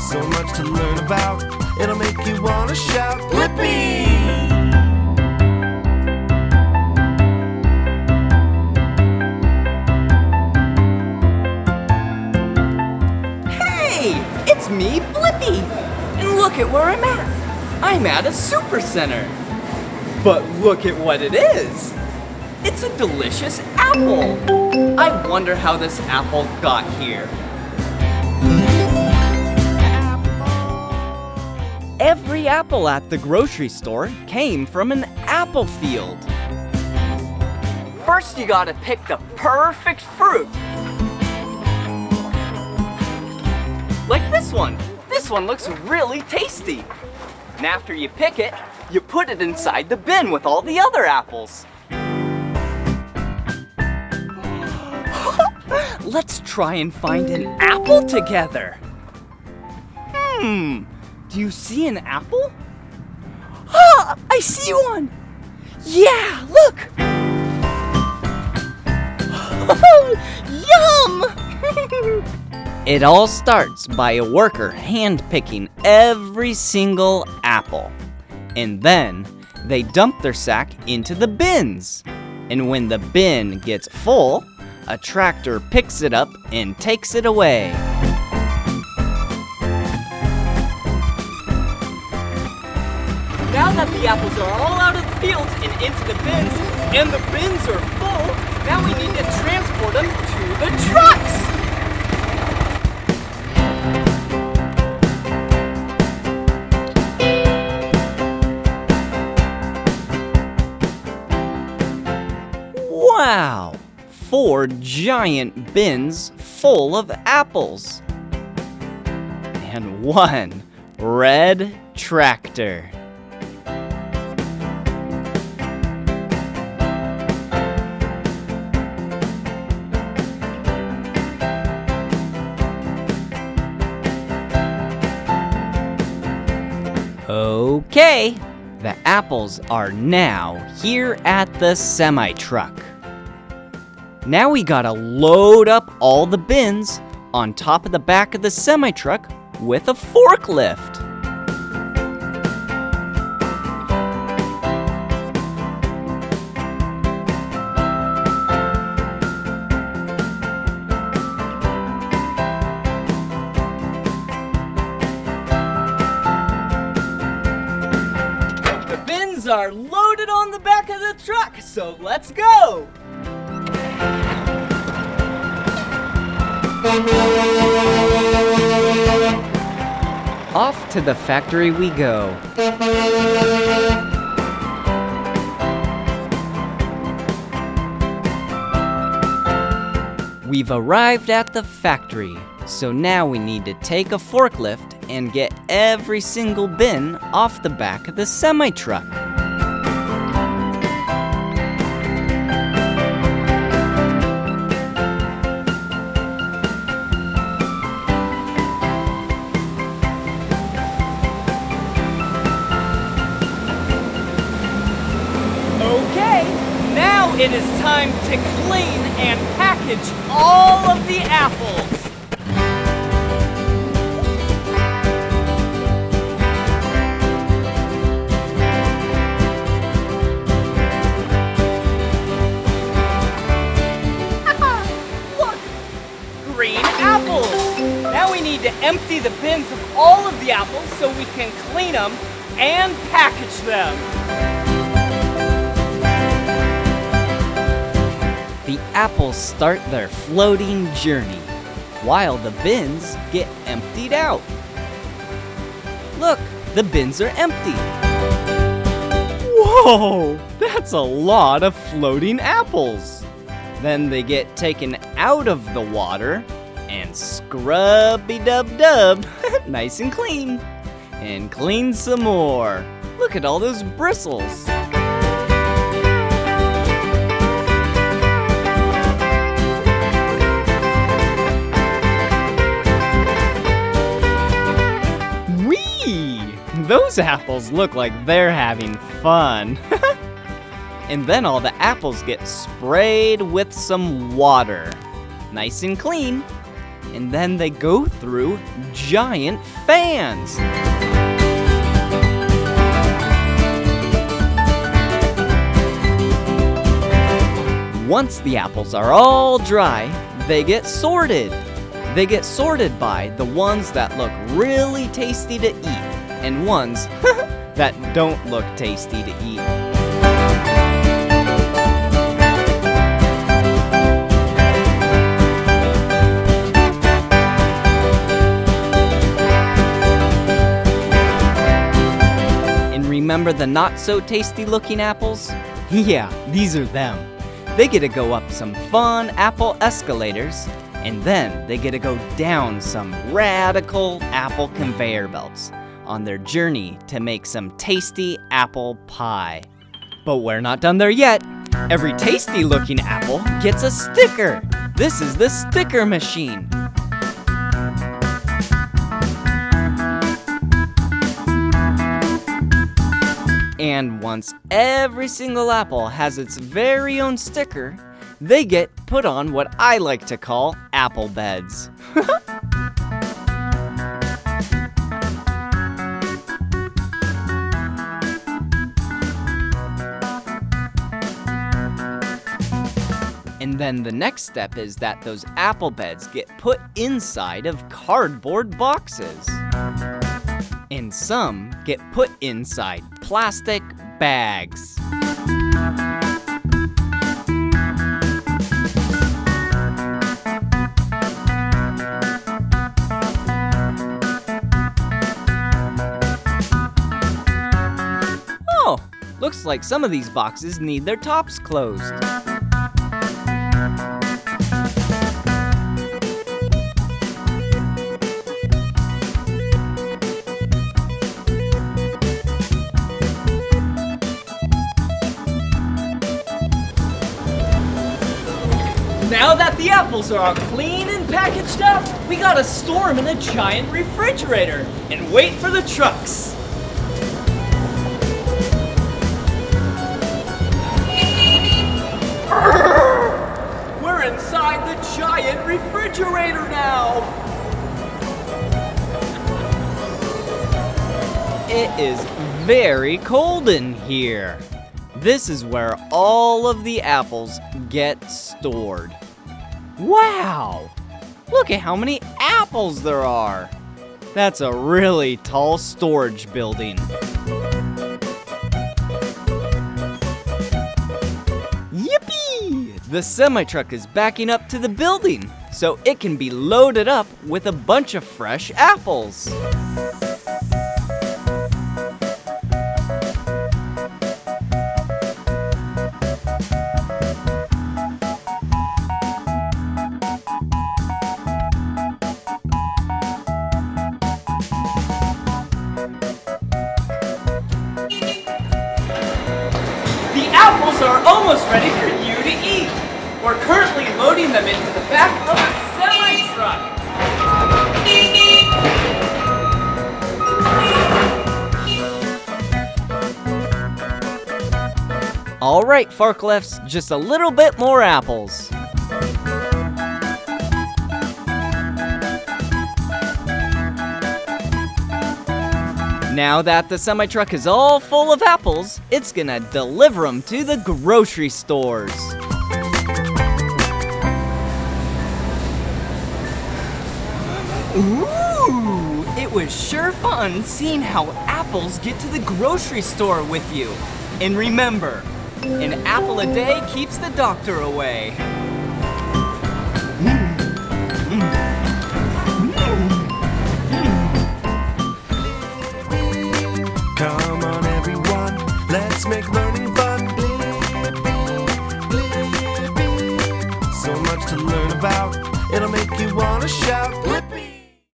So much to learn about, it'll make you wanna shout, Blippi! Hey, it's me, Blippi! And look at where I'm at. I'm at a supercenter. But look at what it is. It's a delicious apple. I wonder how this apple got here. Every apple at the grocery store came from an apple field. First, you gotta pick the perfect fruit. Like this one. This one looks really tasty. And after you pick it, you put it inside the bin with all the other apples. Let's try and find an apple together. Do you see an apple? Ah, I see one! Yeah, look! Yum! It all starts by a worker hand-picking every single apple. And then they dump their sack into the bins. And when the bin gets full, a tractor picks it up and takes it away. Now that the apples are all out of the fields and into the bins, and the bins are full, now we need to transport them to the trucks! Wow! 4 giant bins full of apples. And 1 red tractor. Okay, the apples are now here at the semi-truck. Now we gotta load up all the bins on top of the back of the semi-truck with a forklift. The bins are loaded on the back of the truck, so let's go! Off to the factory we go. We've arrived at the factory, so now we need to take a forklift and get every single bin off the back of the semi-truck. It is time to clean and package all of the apples. Look, green apples. Now we need to empty the bins of all of the apples so we can clean them and package them. The apples start their floating journey, while the bins get emptied out. Look, the bins are empty. Whoa, that's a lot of floating apples. Then they get taken out of the water and scrubby-dub-dub, nice and clean. And clean some more. Look at all those bristles. Those apples look like they're having fun. And then all the apples get sprayed with some water. Nice and clean. and then they go through giant fans. Once the apples are all dry, they get sorted. They get sorted by the ones that look really tasty to eat and ones that don't look tasty to eat. And remember the not so tasty looking apples? Yeah, these are them. They get to go up some fun apple escalators, and then they get to go down some radical apple conveyor belts on their journey to make some tasty apple pie. But we're not done there yet. Every tasty looking apple gets a sticker. This is the sticker machine. And once every single apple has its very own sticker, they get put on what I like to call apple beds. And then the next step is that those apple beds get put inside of cardboard boxes. And some get put inside plastic bags. Oh, looks like some of these boxes need their tops closed. Now that the apples are all clean and packaged up, we gotta store them in a giant refrigerator and wait for the trucks. We're inside the giant refrigerator now. It is very cold in here. This is where all of the apples get stored. Wow! Look at how many apples there are. That's a really tall storage building. Yippee! The semi-truck is backing up to the building so it can be loaded up with a bunch of fresh apples. Apples are almost ready for you to eat. We're currently loading them into the back of a semi-truck. All right, forklifts, just a little bit more apples. Now that the semi-truck is all full of apples, it's gonna deliver them to the grocery stores. Ooh, it was sure fun seeing how apples get to the grocery store with you. And remember, an apple a day keeps the doctor away. Come on everyone, let's make learning fun. Blippi, Blippi. So much to learn.